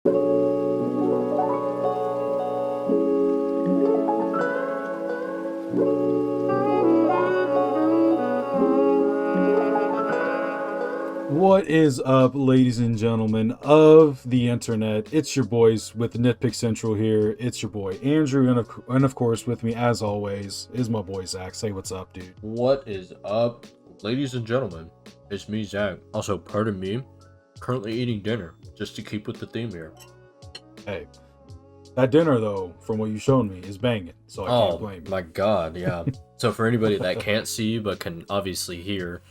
What is up, ladies and gentlemen of the internet? It's your boys with Nitpick Central here. It's your boy Andrew, and of course, with me as always is my boy Zach. Say what's up, dude. What is up, ladies and gentlemen? It's me, Zach. Also, pardon me, currently eating dinner, just to keep with the theme here. Hey, that dinner though, from what you showed me, is banging. So I can't blame you. My God, yeah. So for anybody that can't see but can obviously hear,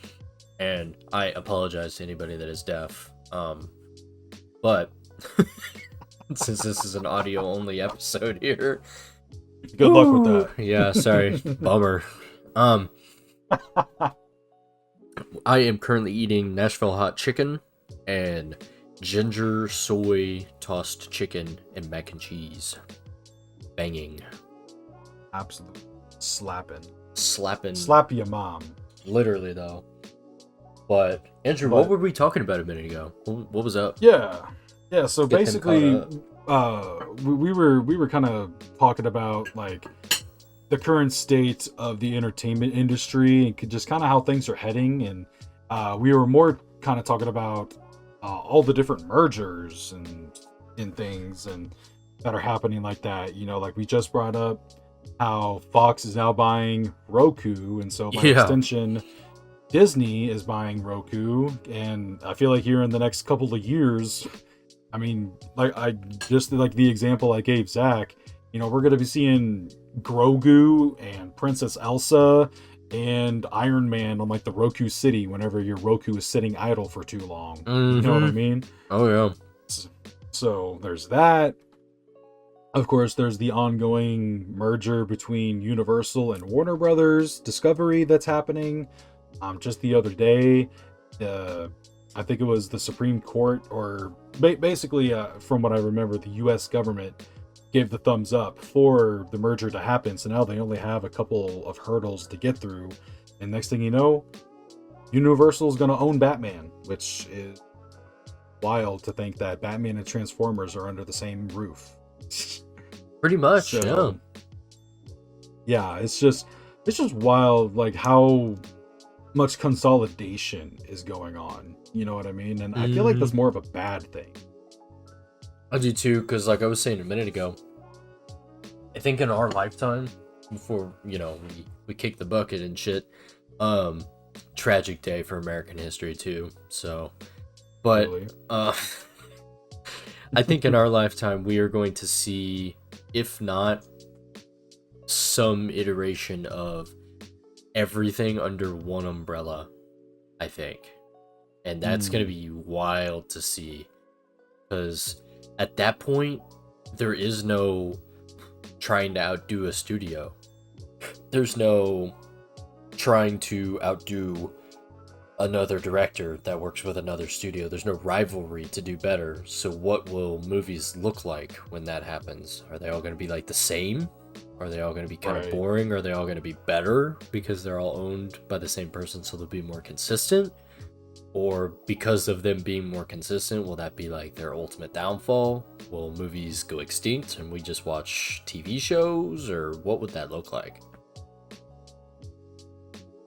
and I apologize to anybody that is deaf, but since this is an audio-only episode here, Good luck with that. yeah, sorry, bummer. I am currently eating Nashville hot chicken and ginger soy tossed chicken and mac and cheese. Banging. Absolutely slapping. Slap your mom. Literally though. But Andrew, what were we talking about a minute ago? What was up? Yeah. So Get basically, him we were kind of talking about like the current state of the entertainment industry and just kind of how things are heading, and we were more kind of talking about all the different mergers and things and that are happening like that. You know, like we just brought up how Fox is now buying Roku, and so by extension, Disney is buying Roku, and I feel like here in the next couple of years, I mean, like I just like the example I gave Zach, you know, we're going to be seeing Grogu and Princess Elsa and Iron Man on like the Roku City whenever your Roku is sitting idle for too long. You know what I mean? Oh yeah. So there's that. Of course, there's the ongoing merger between Universal and Warner Brothers Discovery that's happening. Just the other day, I think it was the Supreme Court, or basically, from what I remember, the U.S. government gave the thumbs up for the merger to happen. So now they only have a couple of hurdles to get through. And next thing you know, Universal is going to own Batman, which is wild to think that Batman and Transformers are under the same roof. Pretty much, yeah. Yeah, it's just wild, like how much consolidation is going on. You know what I mean? And I feel like that's more of a bad thing. I do too, because like I was saying a minute ago, I think in our lifetime, before, you know, we kick the bucket and shit, tragic day for American history too. So, but really? I think in our lifetime we are going to see, if not some iteration of everything under one umbrella, I think. And that's going to be wild to see, because at that point there is no trying to outdo a studio. There's no trying to outdo another director that works with another studio. There's no rivalry to do better. So what will movies look like when that happens? Are they all going to be like the same? Are they all going to be kind of boring? Are they all going to be better because they're all owned by the same person, so they'll be more consistent? Or because of them being more consistent, will that be like their ultimate downfall? Will movies go extinct and we just watch TV shows? Or what would that look like?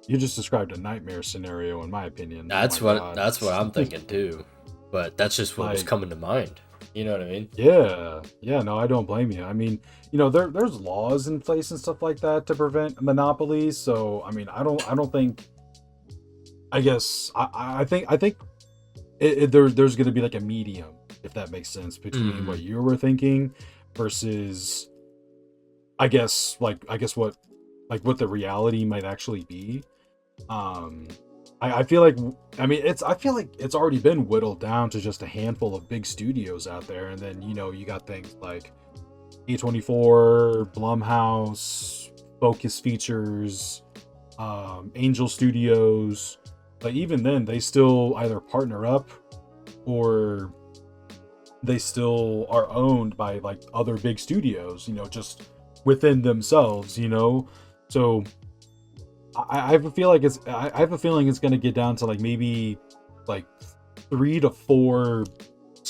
You just described a nightmare scenario, in my opinion. That's what I'm thinking too. But that's just what was coming to mind. You know what I mean? Yeah. No, I don't blame you. I mean, you know, there's laws in place and stuff like that to prevent monopolies. So, I mean, I don't think. I guess I think there's going to be like a medium, if that makes sense, between what you were thinking versus, I guess what the reality might actually be. I feel like it's already been whittled down to just a handful of big studios out there, and then, you know, you got things like A24, Blumhouse, Focus Features, Angel Studios. But even then, they still either partner up or they still are owned by like other big studios, you know, just within themselves, you know. So I have a feeling it's going to get down to like maybe like 3 to 4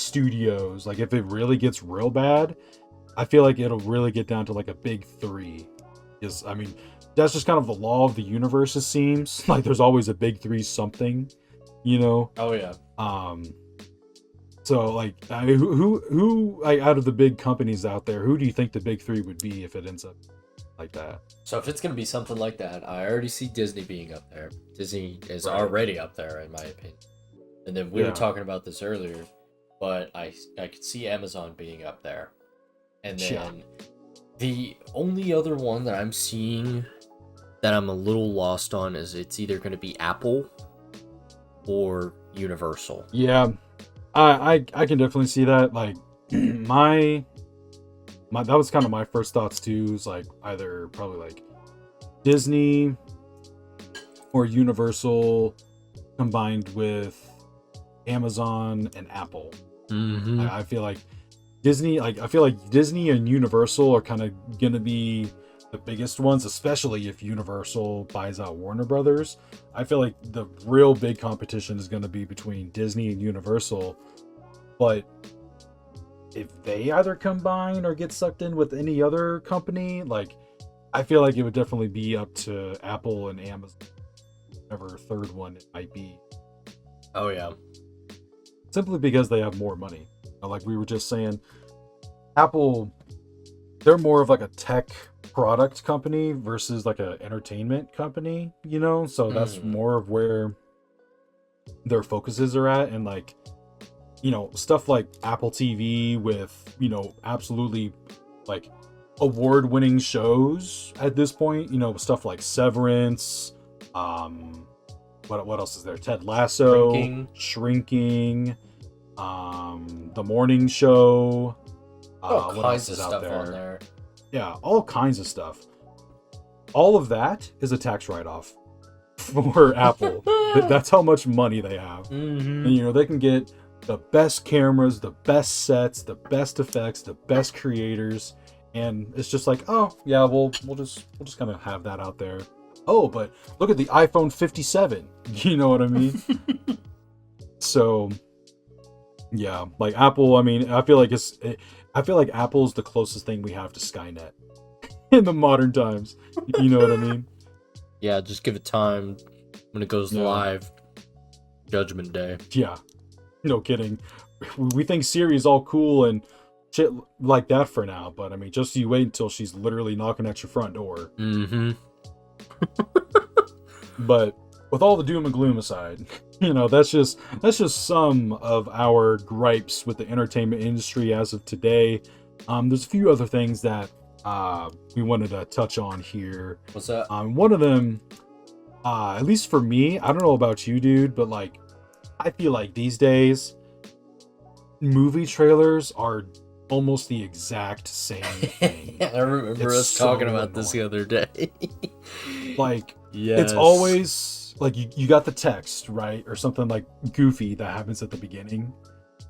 studios, like if it really gets real bad, I feel like it'll really get down to like a big three. Is I mean, that's just kind of the law of the universe. It seems like there's always a big three something, you know. Oh yeah. Um, so like, I mean, who like out of the big companies out there, who do you think the big three would be if it ends up like that? So if it's gonna be something like that, I already see Disney being up there. Disney is Right. already up there in my opinion. And then we were Yeah. talking about this earlier, but I could see Amazon being up there. And then Yeah. the only other one that I'm seeing that I'm a little lost on is it's either going to be Apple or Universal. Yeah, I can definitely see that. Like my that was kind of my first thoughts too. Is like either probably like Disney or Universal combined with Amazon and Apple. Mm-hmm. I feel like Disney, like I feel like Disney and Universal are kind of gonna be the biggest ones, especially if Universal buys out Warner Brothers. I feel like the real big competition is gonna be between Disney and Universal. But if they either combine or get sucked in with any other company, like I feel like it would definitely be up to Apple and Amazon, whatever third one it might be. Oh yeah. Simply because they have more money. Like we were just saying, Apple, they're more of like a tech product company versus like an entertainment company, you know? So that's more of where their focuses are at. And like, you know, stuff like Apple TV with, you know, absolutely like award-winning shows at this point, you know, stuff like Severance, what else is there? Ted Lasso, Shrinking, The Morning Show. All What kinds else of is out stuff there? on there. Yeah, all kinds of stuff. All of that is a tax write-off for Apple. That's how much money they have. Mm-hmm. And you know, they can get the best cameras, the best sets, the best effects, the best creators, and it's just like, oh yeah, we'll just kind of have that out there. Oh, but look at the iPhone 57. You know what I mean? So yeah, like Apple, I mean, I feel like Apple's the closest thing we have to Skynet in the modern times. You know what I mean? Yeah, just give it time. When it goes live, Judgment Day. Yeah, no kidding. We think Siri is all cool and shit like that for now, but I mean, just you wait until she's literally knocking at your front door. Mm-hmm. But with all the doom and gloom aside, you know, that's just some of our gripes with the entertainment industry as of today. There's a few other things that we wanted to touch on here. What's that? One of them, at least for me, I don't know about you, dude, but like, I feel like these days, movie trailers are almost the exact same thing. I remember It's us talking so about this the other day. Like, yes. it's always like you got the text, right? Or something like goofy that happens at the beginning.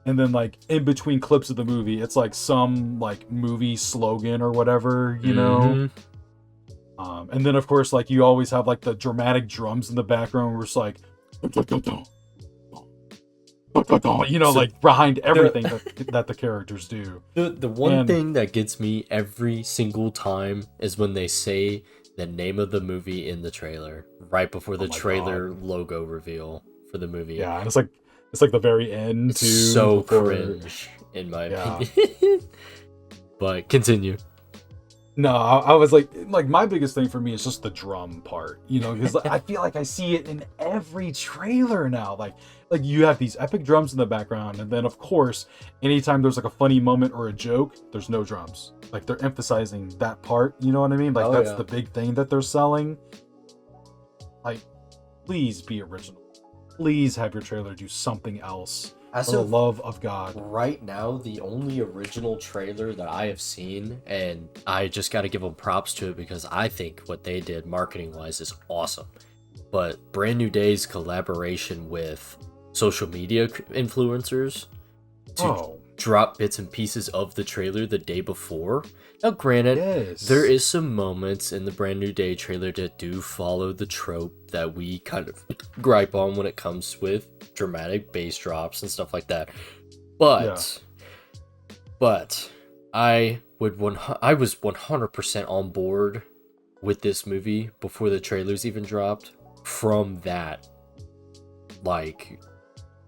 And then like in between clips of the movie, it's like some like movie slogan or whatever, you know? And then of course, like you always have like the dramatic drums in the background where it's like, you know, like behind everything that the characters do. The one thing that gets me every single time is when they say the name of the movie in the trailer right before the trailer logo reveal for the movie. Yeah, and it's like the very end too. So cringe, in my opinion. But continue. No, I was like my biggest thing for me is just the drum part, you know, because I feel like I see it in every trailer now. Like you have these epic drums in the background, and then of course, anytime there's like a funny moment or a joke, there's no drums. Like they're emphasizing that part, you know what I mean? Like that's the big thing that they're selling. Like, please be original. Please have your trailer do something else. For the love of God. Right now, the only original trailer that I have seen, and I just got to give them props to it because I think what they did marketing-wise is awesome. But Brand New Day's collaboration with social media influencers to drop bits and pieces of the trailer the day before. Now, granted, there is some moments in the Brand New Day trailer that do follow the trope that we kind of gripe on when it comes with dramatic bass drops and stuff like that. Yeah. But but I was 100% on board with this movie before the trailers even dropped from that like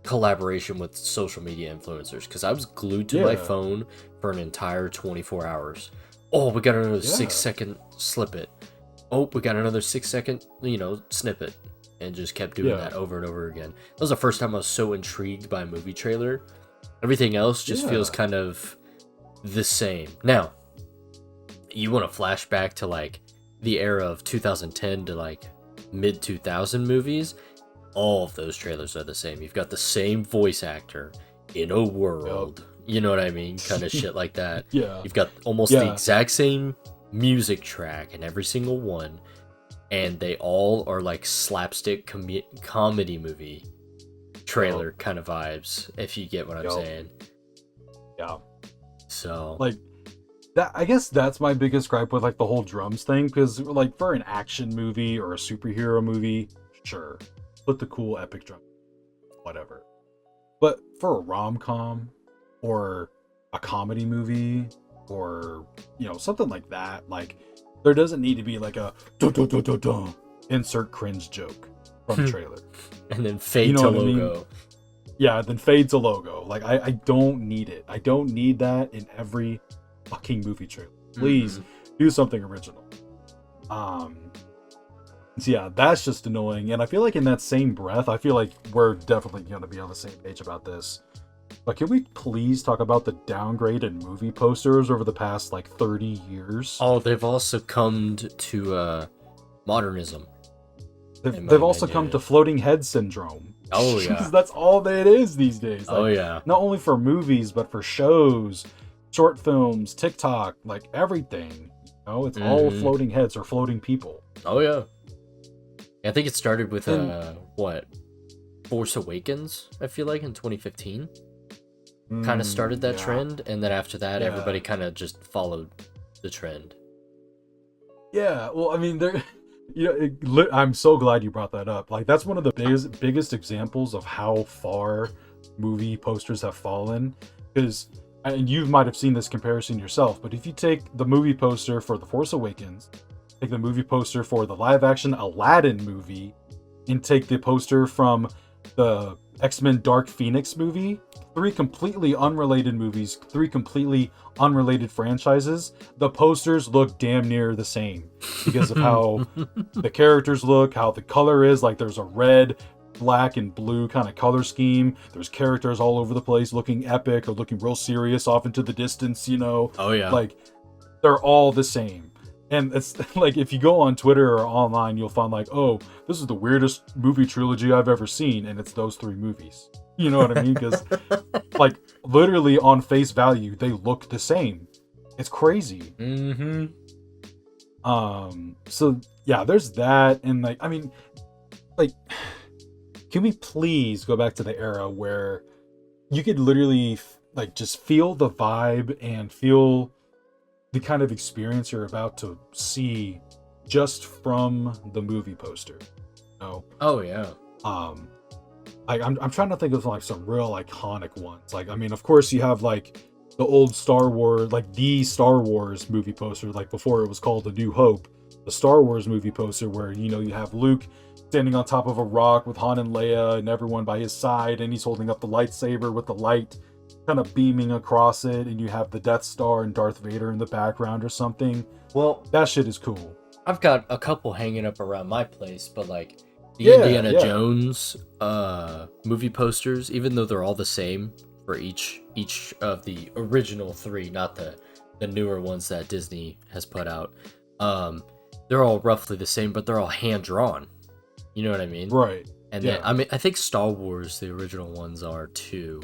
collaboration with social media influencers, because I was glued to my Yeah. phone for an entire 24 hours. Oh, we got another six Yeah. second snippet. Oh, we got another 6 second, snippet, and just kept doing Yeah. that over and over again. That was the first time I was so intrigued by a movie trailer. Everything else just feels Yeah. kind of the same. Now, you want to flashback to like the era of 2010 to like mid 2000 movies, all of those trailers are the same. You've got the same voice actor in a world. You know what I mean? Kind of shit like that. Yeah. You've got almost the Yeah. exact same music track in every single one, and they all are like slapstick comedy movie trailer kind of vibes, if you get what I'm saying. Yeah. So, Like that, I guess that's my biggest gripe with like the whole drums thing, because like for an action movie or a superhero movie, sure, put the cool epic drum, whatever. But for a rom-com or a comedy movie or something like that, like there doesn't need to be like a dun, dun, dun, dun, dun, insert cringe joke from the trailer. and then fade You know to what I mean? logo. Yeah, then fade to logo. Like I don't need it. I don't need that in every fucking movie trailer. Please do something original. So yeah, that's just annoying. And I feel like in that same breath, I feel like we're definitely gonna be on the same page about this. But can we please talk about the downgrade in movie posters over the past like 30 years? Oh, they've all succumbed to modernism. They've also come to floating head syndrome. Oh yeah. Because that's all that it is these days. Like, Oh yeah. Not only for movies, but for shows, short films, TikTok, like everything. It's all floating heads or floating people. Oh yeah. I think it started with what? Force Awakens, I feel like in 2015. Kind of started that trend, and then after that everybody kind of just followed the trend. Yeah, well, I mean, I'm so glad you brought that up. Like, that's one of the biggest examples of how far movie posters have fallen. Because, and you might have seen this comparison yourself, but if you take the movie poster for The Force Awakens, take the movie poster for the live-action Aladdin movie, and take the poster from the X-Men Dark Phoenix movie, three completely unrelated movies, three completely unrelated franchises, the posters look damn near the same because of how the characters look, how the color is. Like, there's a red, black, and blue kind of color scheme. There's characters all over the place looking epic or looking real serious off into the distance, Oh yeah. Like, they're all the same. And it's like, if you go on Twitter or online, you'll find like, oh, this is the weirdest movie trilogy I've ever seen, and it's those three movies. You know what I mean? Because, like, literally on face value, they look the same. It's crazy. So yeah, there's that, and like, I mean, like, can we please go back to the era where you could literally like just feel the vibe and feel the kind of experience you're about to see just from the movie poster. Oh yeah. I'm trying to think of like some real iconic ones. Like, I mean, of course you have like the old Star Wars, like the Star Wars movie poster, like before it was called A New Hope, the Star Wars movie poster where, you have Luke standing on top of a rock with Han and Leia and everyone by his side, and he's holding up the lightsaber with the light kind of beaming across it, and you have the Death Star and Darth Vader in the background or something. Well, that shit is cool. I've got a couple hanging up around my place, but like the Indiana Jones movie posters, even though they're all the same for each of the original three, not the newer ones that Disney has put out, they're all roughly the same, but they're all hand drawn. You know what I mean? Right. And then I think Star Wars, the original ones are too,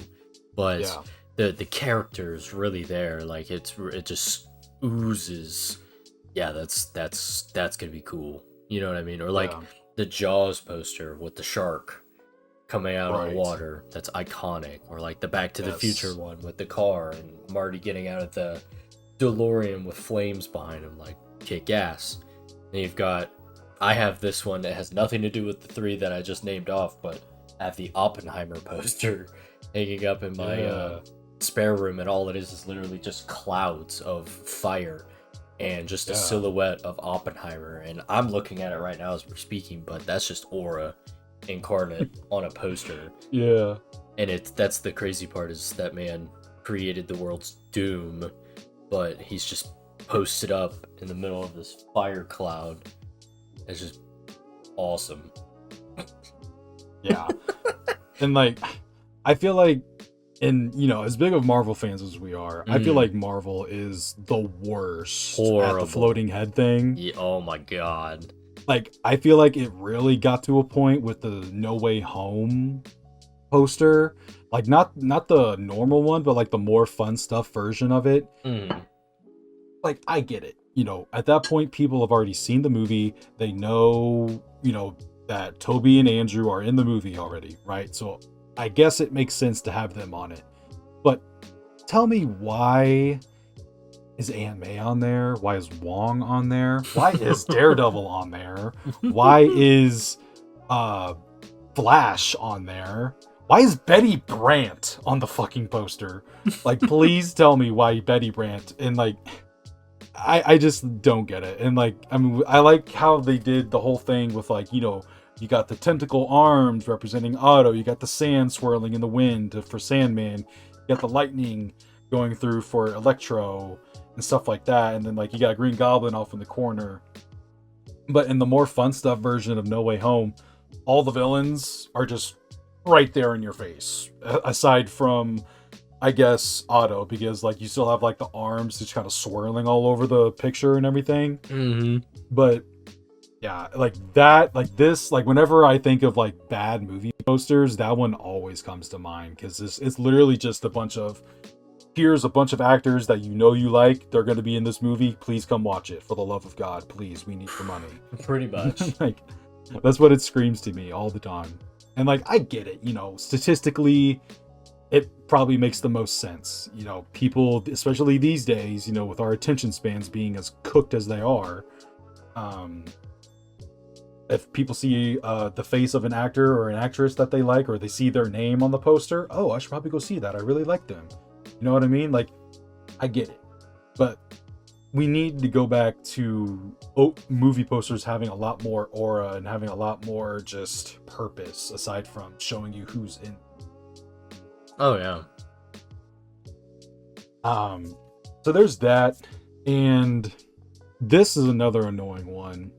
but the characters really there, like it just oozes. Yeah, that's gonna be cool. You know what I mean? Or like the Jaws poster with the shark coming out of the water. That's iconic. Or like the Back to the Future one with the car and Marty getting out of the DeLorean with flames behind him, like kick ass. And you've got, I have this one that has nothing to do with the three that I just named off, but I have the Oppenheimer poster hanging up in spare room, and all it is literally just clouds of fire and just a Yeah. silhouette of Oppenheimer. And I'm looking at it right now as we're speaking, but that's just aura incarnate on a poster. Yeah. And that's the crazy part, is that man created the world's doom, but he's just posted up in the middle of this fire cloud. It's just awesome. Yeah. And like, I feel like, and you know, as big of Marvel fans as we are, I feel like Marvel is the worst Horrible. at the floating head thing. Yeah, oh my god. Like, I feel like it really got to a point with the No Way Home poster, like not the normal one, but like the more fun stuff version of it. Like, I get it, you know, at that point people have already seen the movie, they know, you know, that Toby and Andrew are in the movie already, right? So I guess it makes sense to have them on it. But tell me, why is Aunt May on there? Why is Wong on there? Why is Daredevil on there? Why is Flash on there? Why is Betty Brant on the fucking poster? Like, please tell me why Betty Brant. And like, I just don't get it. And like, I mean, I like how they did the whole thing with, like, you know, you got the tentacle arms representing Otto, you got the sand swirling in the wind for Sandman, you got the lightning going through for Electro and stuff like that, and then like you got Green Goblin off in the corner. But in the more fun stuff version of No Way Home, all the villains are just right there in your face, aside from, I guess, Otto, because like you still have like the arms just kind of swirling all over the picture and everything. But yeah, like that, like this, like whenever I think of like bad movie posters, that one always comes to mind, because it's literally just a bunch of, here's a bunch of actors that you know you like, they're going to be in this movie, please come watch it, for the love of God, please, we need the money. Pretty much. Like, that's what it screams to me all the time. And like, I get it, you know, statistically it probably makes the most sense, you know, people, especially these days, you know, with our attention spans being as cooked as they are, if people see the face of an actor or an actress that they like, or they see their name on the poster, oh, I should probably go see that, I really like them. You know what I mean? Like, I get it. But we need to go back to movie posters having a lot more aura and having a lot more just purpose, aside from showing you who's in. Oh, yeah. So there's that. And this is another annoying one.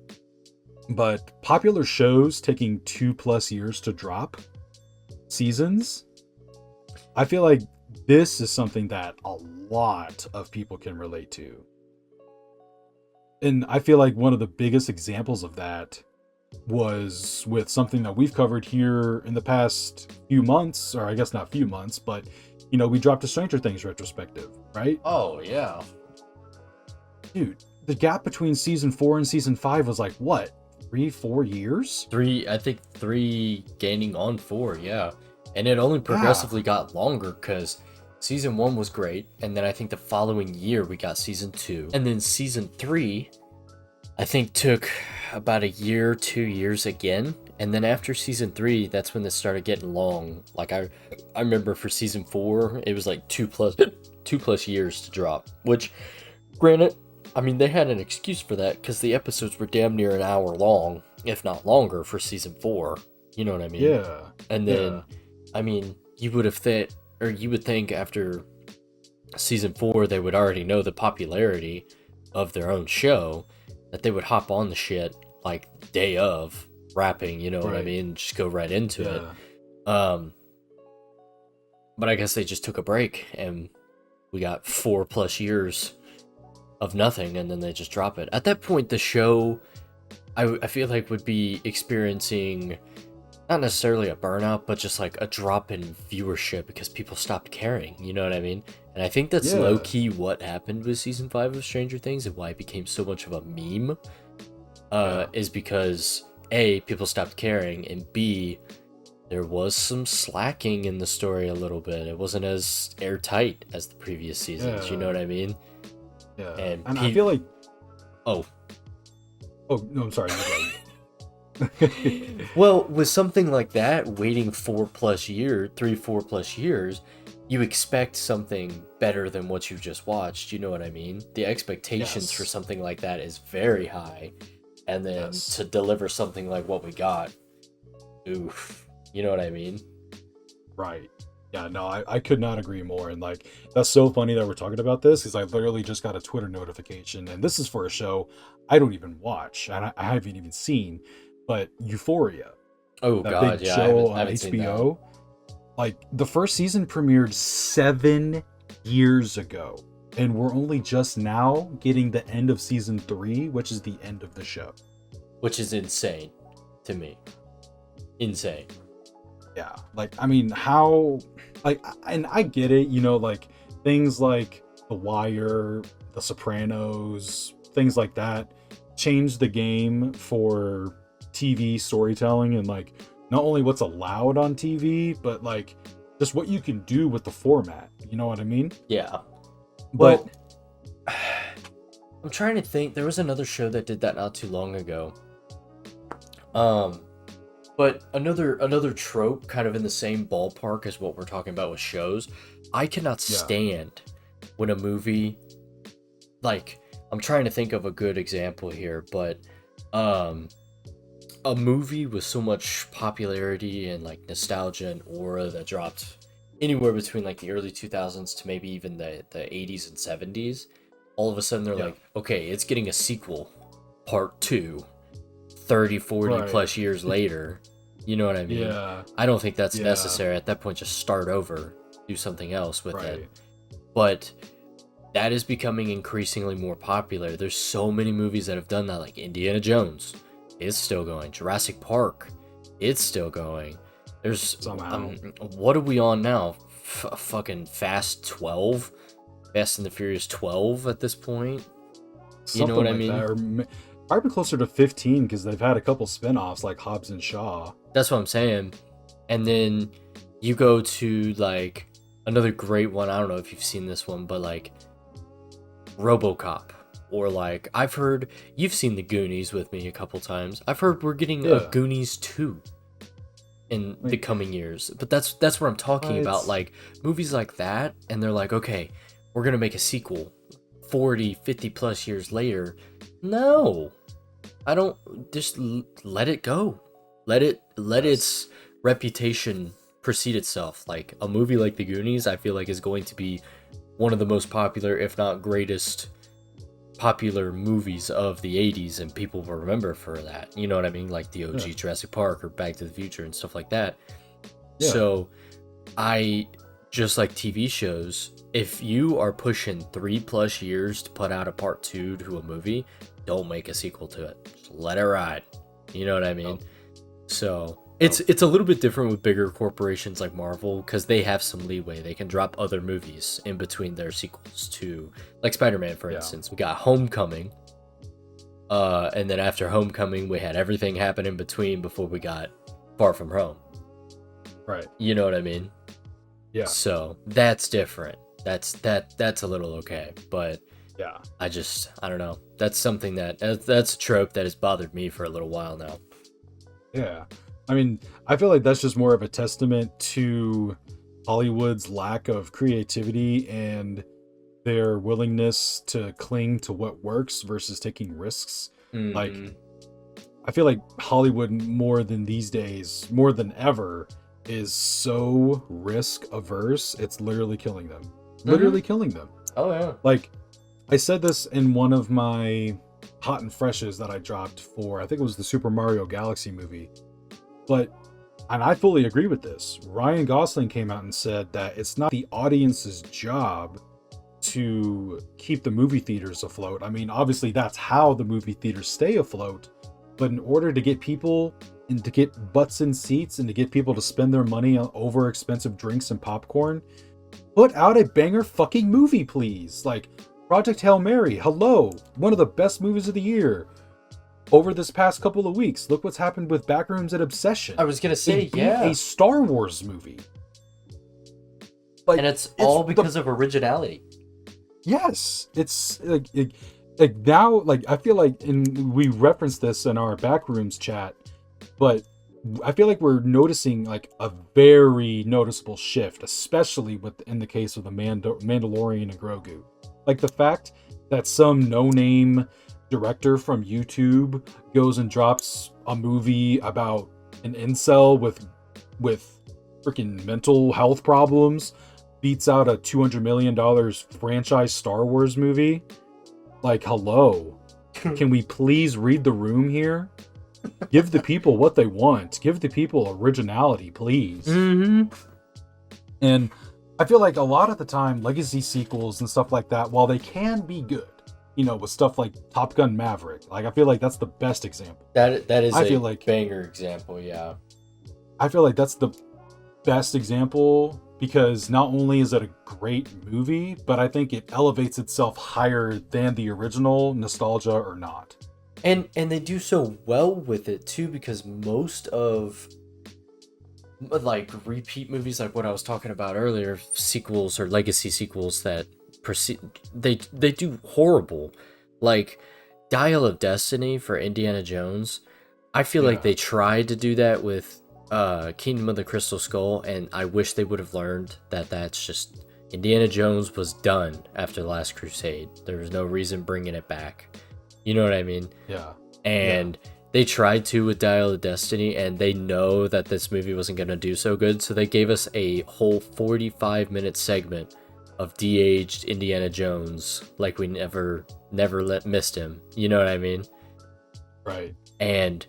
But popular shows taking 2+ years to drop seasons, I feel like this is something that a lot of people can relate to. And I feel like one of the biggest examples of that was with something that we've covered here in the past few months, or I guess not few months, but, you know, we dropped a Stranger Things retrospective, right? Oh, yeah. Dude, the gap between season 4 and season 5 was like, what? 3-4 years? I think 3 gaining on 4, yeah. And it only progressively got longer, because season 1 was great, and then I think the following year we got season 2. And then season 3, I think, took about a year, 2 years again. And then after season 3, that's when this started getting long. Like, I remember for season 4, it was like 2+ years to drop. Which, granted, I mean, they had an excuse for that, because the episodes were damn near an hour long, if not longer, for season 4. You know what I mean? Yeah. And then, I mean, you would think after season 4, they would already know the popularity of their own show, that they would hop on the shit like day of wrapping, you know what I mean? Just go right into it. But I guess they just took a break, and we got 4+ years of nothing, and then they just drop it. At that point, the show, I feel like, would be experiencing not necessarily a burnout, but just like a drop in viewership, because people stopped caring, you know what I mean? And I think that's low-key what happened with season 5 of Stranger Things, and why it became so much of a meme, is because A, people stopped caring, and B, there was some slacking in the story a little bit. It wasn't as airtight as the previous seasons, you know what I mean? Yeah. And I feel like... Oh, no, I'm sorry. Well, with something like that, waiting 4+ years, 3-4+ years, you expect something better than what you've just watched. You know what I mean? The expectations for Yes. something like that is very high, and then Yes. to deliver something like what we got, oof. You know what I mean? Right. Yeah, no, I could not agree more. And like, that's so funny that we're talking about this because I literally just got a Twitter notification, and this is for a show I don't even watch and I haven't even seen, but Euphoria, Oh that God, big yeah, show I on haven't seen that. HBO. Like, the first season premiered 7 years ago, and we're only just now getting the end of season 3, which is the end of the show. Which is insane to me. Insane. Yeah, like, I mean, how, like, and I get it, like things like The Wire, The Sopranos, things like that changed the game for TV storytelling, and like not only what's allowed on TV, but like just what you can do with the format. You know what I mean? Yeah. But Well, I'm trying to think. There was another show that did that not too long ago. Um, but another trope, kind of in the same ballpark as what we're talking about with shows. I cannot yeah, stand when a movie, like, I'm trying to think of a good example here, but um, a movie with so much popularity and like nostalgia and aura that dropped anywhere between like the early 2000s to maybe even the 80s and 70s, all of a sudden they're yeah, like, okay, it's getting a sequel, part 2, 30, 40 right, plus years later. You know what I mean? yeah, I don't think that's yeah, necessary. At that point, just start over, do something else with it. right, But that is becoming increasingly more popular. There's so many movies that have done that, like Indiana Jones. It's still going. Jurassic Park. It's still going. There's somehow what are we on now? Fucking Fast 12? Fast and the Furious 12 at this point? You know something what I like mean? that, or probably closer to 15 because they've had a couple spin-offs like Hobbs and Shaw. That's what I'm saying. And then you go to like another great one. I don't know if you've seen this one, but like RoboCop, or like I've heard you've seen the Goonies with me a couple times. I've heard we're getting a Yeah, Goonies 2 in the like coming years. But that's what I'm talking about, what? like movies like that, and they're like, "Okay, we're going to make a sequel 40, 50 plus years later." No. I don't, just let it go. Let Yes, its reputation precede itself. Like a movie like The Goonies, I feel like is going to be one of the most popular, if not greatest, popular movies of the 80s, and people will remember for that. You know what I mean? Like the yeah, OG Jurassic Park or Back to the Future and stuff like that. yeah, So, I just like TV shows, if you are pushing 3 plus years to put out a part 2 to a movie, don't make a sequel to it. Just let it ride. You know what I mean? nope, So it's nope, it's a little bit different with bigger corporations like Marvel because they have some leeway. They can drop other movies in between their sequels to, like Spider-Man, for yeah, instance. We got Homecoming, and then after Homecoming, we had everything happen in between before we got Far From Home. right, You know what I mean? yeah, So that's different. That's a little okay, but yeah, I don't know. That's something that's a trope that has bothered me for a little while now. yeah. I mean, I feel like that's just more of a testament to Hollywood's lack of creativity and their willingness to cling to what works versus taking risks. Like, Hmm. I feel like Hollywood more than these days, more than ever, is so risk averse. It's literally killing them. Hmm. Literally killing them. Oh yeah. Like, I said this in one of my hot and freshes that I dropped for, I think it was the Super Mario Galaxy movie. But, and I fully agree with this. Ryan Gosling came out and said that it's not the audience's job to keep the movie theaters afloat. I mean, obviously that's how the movie theaters stay afloat. But in order to get people and to get butts in seats and to get people to spend their money on over expensive drinks and popcorn, put out a banger fucking movie, please. Like Project Hail Mary, hello, one of the best movies of the year. Over this past couple of weeks, look what's happened with Backrooms and I Obsession. was gonna They say, beat a yeah. Star Wars movie. And Like, it's it's all the because of originality. yes, it's like now, like I feel like, and we referenced this in our Backrooms chat, but I feel like we're noticing like a very noticeable shift, especially with in the case of the Mandalorian and Grogu. Like the fact that some no-name director from YouTube goes and drops a movie about an incel with freaking mental health problems, beats out a $200 million franchise Star Wars movie. Like, hello, can we please read the room here? Give the people what they want. Give the people originality, please. Mm-hmm. And I feel like a lot of the time, legacy sequels and stuff like that, while they can be good, with stuff like Top Gun Maverick, like I feel like that's the best example. That is I a feel like banger example, yeah. I feel like that's the best example because not only is it a great movie, but I think it elevates itself higher than the original, nostalgia or not. And they do so well with it too, because most of like repeat movies, like what I was talking about earlier, sequels or legacy sequels that proceed, they do horrible. Like Dial of Destiny for Indiana Jones, I feel like Yeah. they tried to do that with Kingdom of the Crystal Skull, and I wish they would have learned that that's just Indiana Jones was done after the Last Crusade. There was no reason bringing it back. You know what I mean? Yeah. And they tried to with Dial of Destiny, and they know that this movie wasn't going to do so good, so they gave us a whole 45-minute segment of de-aged Indiana Jones, like we never missed him. You know what I mean? Right. And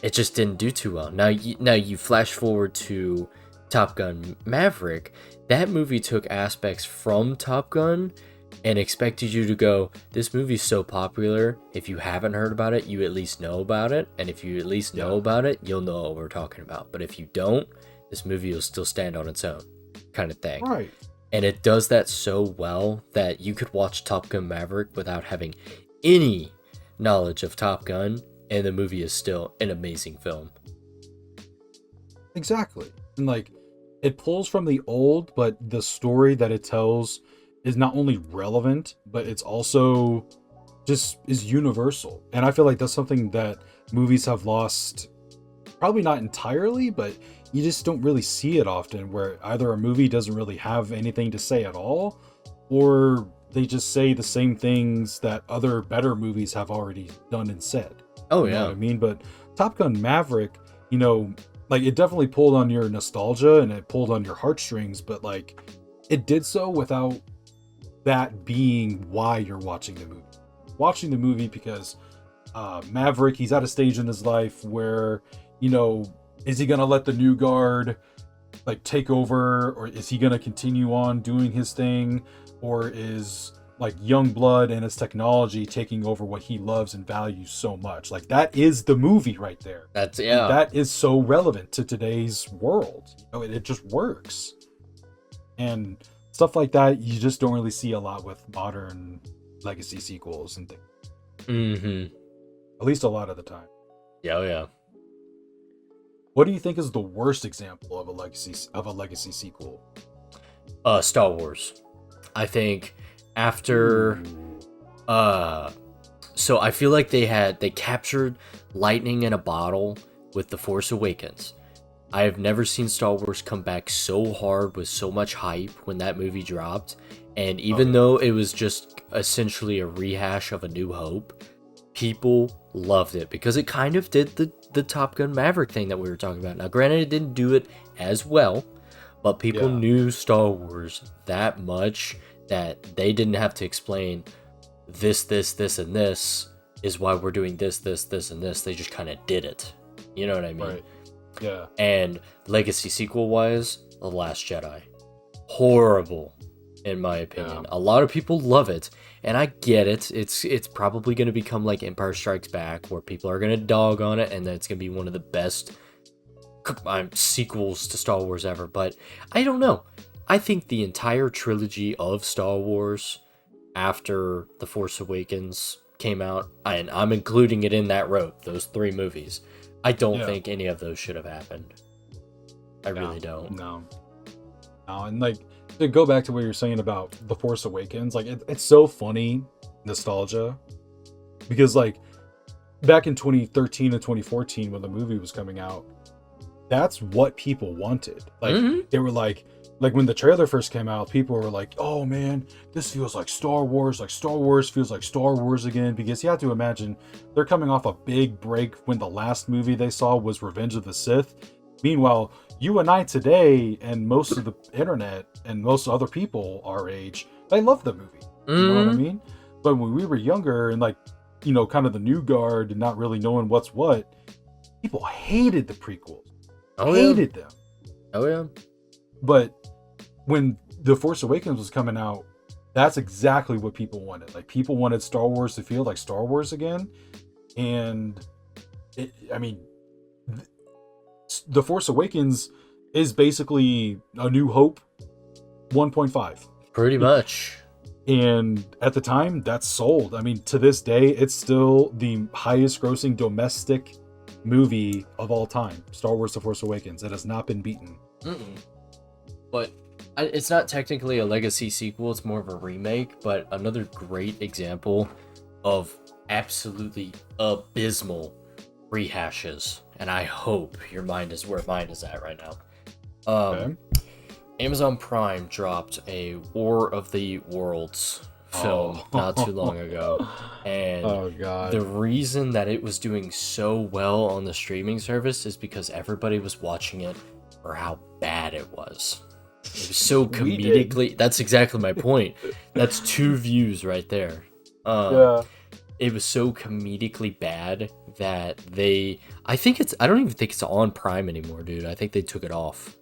it just didn't do too well. Now you flash forward to Top Gun Maverick. That movie took aspects from Top Gun and expected you to go, this movie's so popular, if you haven't heard about it, you at least know about it, and if you at least know about it, you'll know what we're talking about. But if you don't, this movie will still stand on its own, kind of thing. Right. And it does that so well that you could watch Top Gun Maverick without having any knowledge of Top Gun, and the movie is still an amazing film. Exactly. And like it pulls from the old, but the story that it tells is not only relevant, but it's also just is universal. And I feel like that's something that movies have lost, probably not entirely, but you just don't really see it often, where either a movie doesn't really have anything to say at all, or they just say the same things that other better movies have already done and said. Oh, You know yeah. what I mean? But Top Gun Maverick, like it definitely pulled on your nostalgia and it pulled on your heartstrings, but like it did so without that being why you're watching the movie. Watching the movie because Maverick, he's at a stage in his life where, is he gonna let the new guard like take over, or is he gonna continue on doing his thing, or is like young blood and his technology taking over what he loves and values so much? Like that is the movie right there. That's, And yeah. that is so relevant to today's world. It just works. And stuff like that you just don't really see a lot with modern legacy sequels and things. Mm-hmm. At least a lot of the time. Yeah, oh, yeah. What do you think is the worst example of a legacy sequel? Star Wars. I think after so I feel like they captured lightning in a bottle with The Force Awakens. I have never seen Star Wars come back so hard with so much hype when that movie dropped, and even though it was just essentially a rehash of A New Hope, people loved it because it kind of did the Top Gun Maverick thing that we were talking about. Now granted, it didn't do it as well, but people knew Star Wars that much that they didn't have to explain this, and this is why we're doing this, and this. They just kind of did it. You know what I mean? Right. Yeah. And legacy sequel wise, The Last Jedi. Horrible, in my opinion. Yeah. A lot of people love it, and I get it. It's probably going to become like Empire Strikes Back, where people are going to dog on it, and then it's going to be one of the best sequels to Star Wars ever. But I don't know. I think the entire trilogy of Star Wars after The Force Awakens came out, and I'm including it in that rope, those 3 movies, I don't think any of those should have happened. I really don't. No. And like to go back to what you're saying about The Force Awakens, like it's so funny, nostalgia, because like back in 2013 and 2014 when the movie was coming out, that's what people wanted. Like Mhm. they were like when the trailer first came out, people were like, "Oh man, this feels like Star Wars. Like Star Wars feels like Star Wars again." Because you have to imagine they're coming off a big break when the last movie they saw was Revenge of the Sith. Meanwhile, you and I today, and most of the internet and most other people our age, they love the movie. You know what I Mhm. mean? But when we were younger and like, you know, kind of the new guard and not really knowing what's what, people hated the prequels, Oh yeah. hated them. Oh yeah. But when The Force Awakens was coming out, that's exactly what people wanted. Like people wanted Star Wars to feel like Star Wars again. And I mean, The Force Awakens is basically A New Hope 1.5. Pretty much. And at the time, that's sold. I mean, to this day, it's still the highest grossing domestic movie of all time. Star Wars The Force Awakens. It has not been beaten. Mm-mm. But it's not technically a legacy sequel, it's more of a remake, but another great example of absolutely abysmal rehashes. And I hope your mind is where mine is at right now. Okay. Amazon Prime dropped a War of the Worlds film not too long ago. And Oh god. the reason that it was doing so well on the streaming service is because everybody was watching it for how bad it was. It was so We did. comedically. That's exactly my point. That's 2 views right there. Yeah. It was so comedically bad that I think it's. I don't even think it's on Prime anymore, dude. I think they took it off.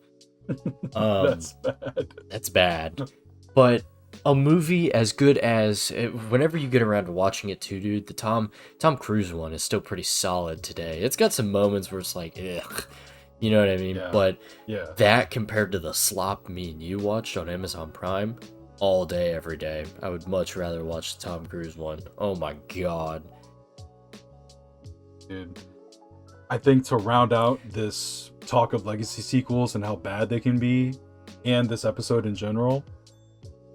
That's bad. That's bad. But a movie as good as whenever you get around to watching it too, dude, the Tom Cruise one is still pretty solid today. It's got some moments where it's like, ugh, you know what I mean? Yeah. But Yeah. that compared to the slop me and you watched on Amazon Prime all day, every day, I would much rather watch the Tom Cruise one. Oh my god. Dude. I think to round out this talk of legacy sequels and how bad they can be, and this episode in general,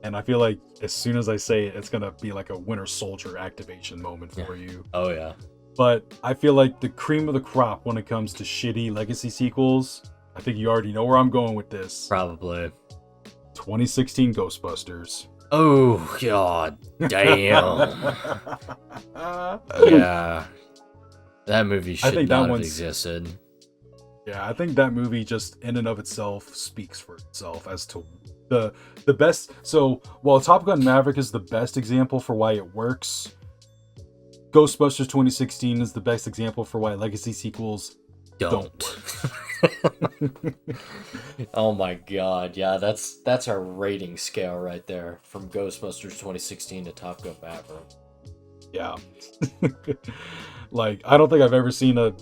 and I feel like as soon as I say it, it's gonna be like a Winter Soldier activation moment for you. Oh yeah. But I feel like the cream of the crop when it comes to shitty legacy sequels, I think you already know where I'm going with this. Probably. 2016 Ghostbusters. Oh god. Damn. Yeah. That movie should think that not have one's- existed. Yeah, I think that movie just in and of itself speaks for itself as to the best. So while Top Gun Maverick is the best example for why it works, Ghostbusters 2016 is the best example for why legacy sequels don't work. Oh my god, yeah, that's our rating scale right there, from Ghostbusters 2016 to Top Gun Maverick. Yeah. Like I don't think I've ever seen a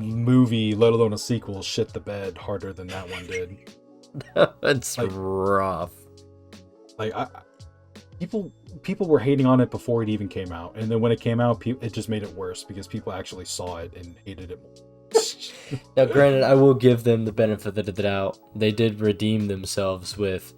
movie, let alone a sequel, shit the bed harder than that one did. That's Like- rough. Like people were hating on it before it even came out, and then when it came out, it just made it worse because people actually saw it and hated it more. Now, granted, I will give them the benefit of the doubt. They did redeem themselves with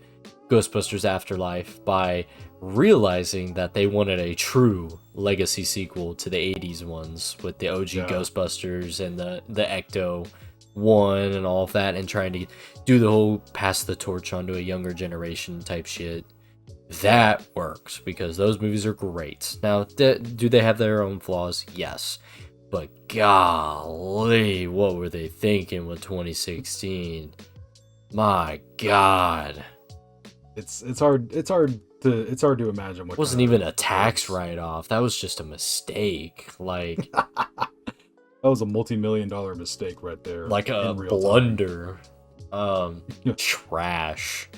Ghostbusters Afterlife by realizing that they wanted a true legacy sequel to the 80s ones with the OG Yeah. Ghostbusters and the Ecto one and all of that, and trying to do the whole pass the torch onto a younger generation type shit. That works because those movies are great. Now, do they have their own flaws? Yes. But golly, what were they thinking with 2016? My god. It's hard to imagine what It wasn't kind of even a tax write-off. That was just a mistake. Like that was a multi-million-dollar mistake right there. like a in real time. blunder. Trash.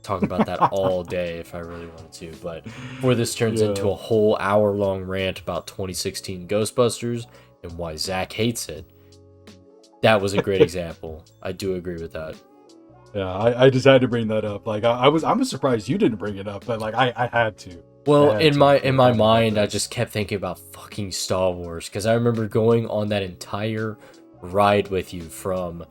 Talk about that all day if I really wanted to, but before this turns Yeah. into a whole hour-long rant about 2016 Ghostbusters and why Zach hates it, that was a great example. I do agree with that. Yeah, I just had to bring that up. Like I'm surprised you didn't bring it up, but like I had to. Well, I had in to my talk in my about mind, I this. just kept thinking about fucking Star Wars because I remember going on that entire ride with you from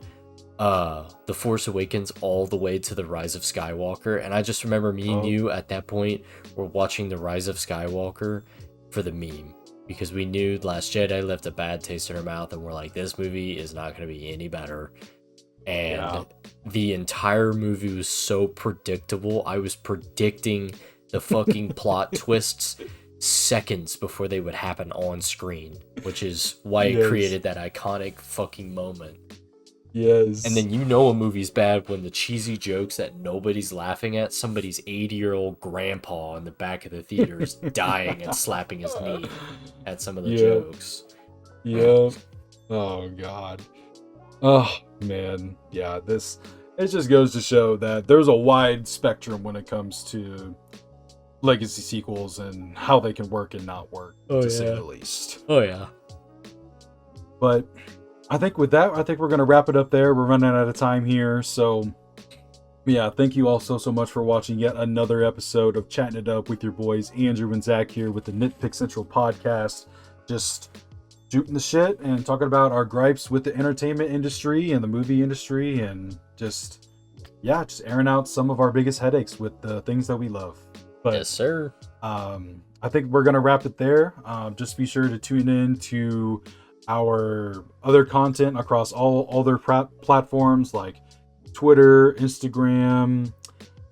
The Force Awakens all the way to The Rise of Skywalker, and I just remember me and Oh. you at that point were watching The Rise of Skywalker for the meme. because we knew Last Jedi left a bad taste in our mouth, and we're like, this movie is not going to be any better. And Yeah. the entire movie was so predictable. I was predicting the fucking plot twists seconds before they would happen on screen, which is why it Yes. created that iconic fucking moment. Yes. And then you know a movie's bad when the cheesy jokes that nobody's laughing at, somebody's 80-year-old grandpa in the back of the theater is dying and slapping his knee at some of the jokes. Yeah. Oh god. Oh man. Yeah, it just goes to show that there's a wide spectrum when it comes to legacy sequels and how they can work and not work, to say the least. Oh yeah. But I think with that, I think we're going to wrap it up there. We're running out of time here. So, yeah, thank you all so much for watching yet another episode of Chatting It Up with your boys, Andrew and Zach here with the Nitpick Central podcast. Just shooting the shit and talking about our gripes with the entertainment industry and the movie industry and just airing out some of our biggest headaches with the things that we love. But, yes, sir. I think we're going to wrap it there. Just be sure to tune in to our other content across all their platforms like Twitter, Instagram,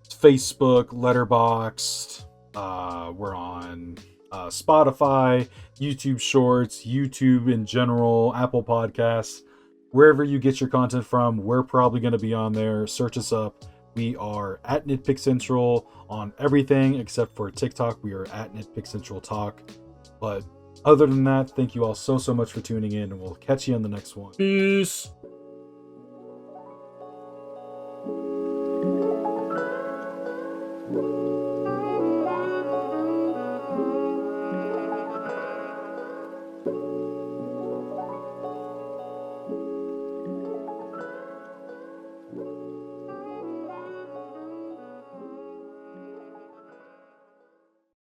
Facebook, Letterboxd. We're on Spotify, YouTube Shorts, YouTube in general, Apple Podcasts. Wherever you get your content from, we're probably going to be on there. Search us up. We are at Nitpick Central on everything except for TikTok. We are at Nitpick Central Talk. But other than that, thank you all so much for tuning in, and we'll catch you on the next one. Peace.